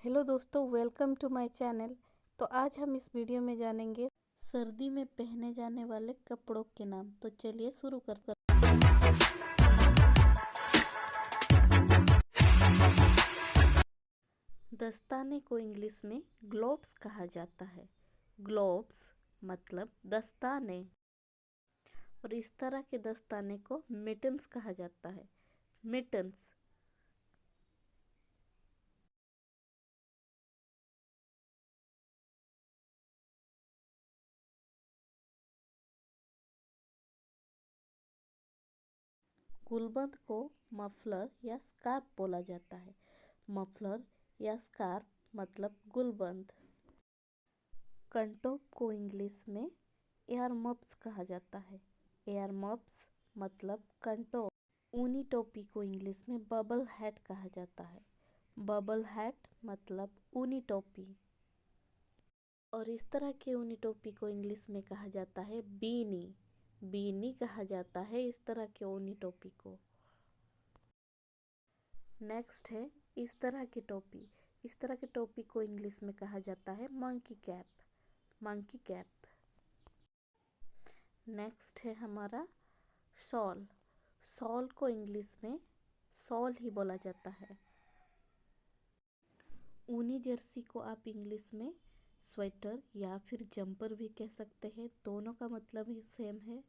Hello दोस्तों, welcome to my channel. तो आज हम इस वीडियो में जानेंगे सर्दी में पहने जाने वाले कपड़ों के नाम। तो चलिए शुरू करते हैं। दस्ताने को इंग्लिश में ग्लोव्स कहा जाता है। ग्लोव्स मतलब दस्ताने। और इस तरह के दस्ताने को मिटन्स कहा जाता है। मिटन्स। गुलबंद को मफलर या स्कार्फ बोला जाता है। मफलर या स्कार्फ मतलब गुलबंद। कंटोप को इंग्लिश में एयर मफ्स कहा जाता है। एयर मफ्स मतलब कंटोप। ऊनी टोपी को इंग्लिश में बबल हैट कहा जाता है। बबल हैट मतलब ऊनी टोपी। और इस तरह के ऊनी टोपी को इंग्लिश में कहा जाता है बीनी। बीनी कहा जाता है इस तरह के ऊनी टोपी को। नेक्स्ट है इस तरह की टोपी। इस तरह की टोपी को इंग्लिश में कहा जाता है monkey cap. Monkey cap. Next है हमारा शॉल। शॉल को इंग्लिश में शॉल ही बोला जाता है। ऊनी जर्सी को आप इंग्लिश में स्वेटर या फिर जंपर भी कह सकते हैं। दोनों का मतलब ही सेम है।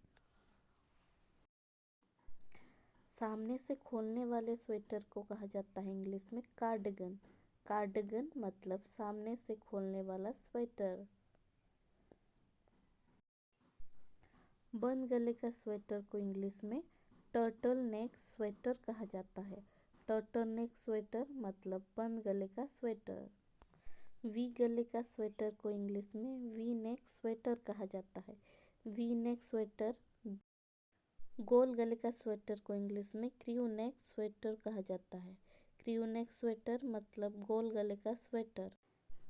सामने से खोलने वाले स्वेटर को कहा जाता है इंग्लिश में कार्डिगन। कार्डिगन मतलब सामने से खोलने वाला स्वेटर। बंद गले का स्वेटर को इंग्लिश में टर्टल नेक स्वेटर कहा जाता है। टर्टल नेक स्वेटर मतलब बंद गले का स्वेटर। वी गले का स्वेटर को इंग्लिश में वी नेक स्वेटर कहा जाता है। V neck sweater. गोल गले का स्वेटर को इंग्लिश में क्रू नेक स्वेटर कहा जाता है। क्रू नेक स्वेटर मतलब गोल गले का स्वेटर।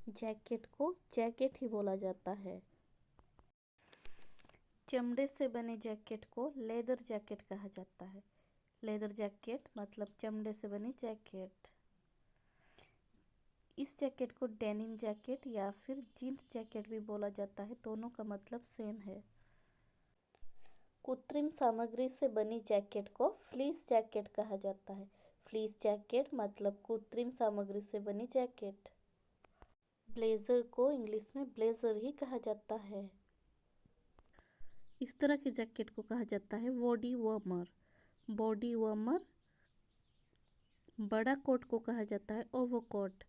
जैकेट को जैकेट ही बोला जाता है। चमड़े से बने जैकेट को लेदर जैकेट कहा जाता है। लेदर जैकेट मतलब चमड़े से बनी जैकेट। इस जैकेट को डेनिम जैकेट या फिर जीन्स जैकेट भी बोला जाता है। दोनों का मतलब सेम है। कृत्रिम सामग्री से बनी जैकेट को फ्लीस जैकेट कहा जाता है। फ्लीस जैकेट मतलब कृत्रिम सामग्री से बनी जैकेट। ब्लेजर को इंग्लिश में ब्लेजर ही कहा जाता है। इस तरह के जैकेट को कहा जाता है बॉडी वार्मर। Body warmer. बड़ा कोट को कहा जाता है ओवरकोट।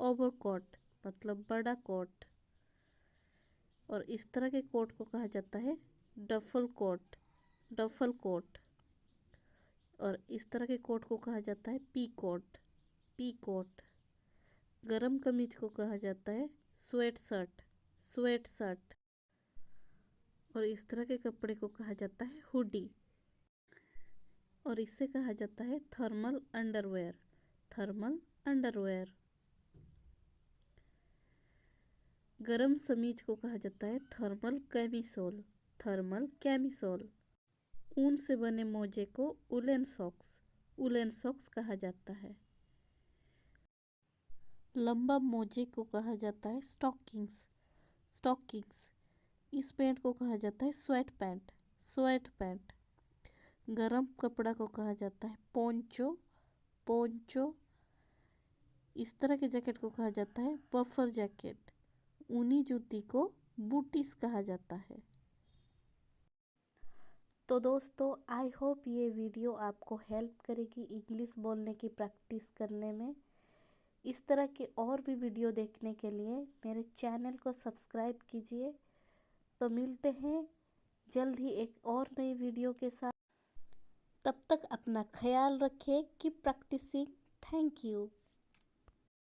ओवरकोट मतलब बड़ा कोट। और इस तरह के कोट को कहा जाता है डफल कोट। Duffel coat. और इस तरह के कोट को कहा जाता है पी कोट। P coat. गरम कमीज को कहा जाता है स्वेट शर्ट। Sweat shirt. और इस तरह के कपड़े को कहा जाता है हुडी। और इसे कहा जाता है थर्मल अंडरवेयर। Thermal underwear. गरम समीज को कहा जाता है थर्मल कैमिसोल। Thermal camisole. ऊन से बने मोजे को उलेन सॉक्स। उलेन सॉक्स कहा जाता है। लंबा मोजे को कहा जाता है स्टॉकिंग्स। स्टॉकिंग्स। इस पैंट को कहा जाता है स्वेट पैंट। Sweat pant. गरम कपड़ा को कहा जाता है पोंचो। पोंचो। इस तरह के जैकेट को कहा जाता है बफर जैकेट। ऊनी जूती को बूटीज कहा जाता है। तो दोस्तों, आई होप ये वीडियो आपको हेल्प करेगी इंग्लिश बोलने की प्रैक्टिस करने में। इस तरह के और भी वीडियो देखने के लिए मेरे चैनल को सब्सक्राइब कीजिए। तो मिलते हैं जल्द ही एक और नई वीडियो के साथ। तब तक अपना ख्याल रखिए। Keep practising. Thank you.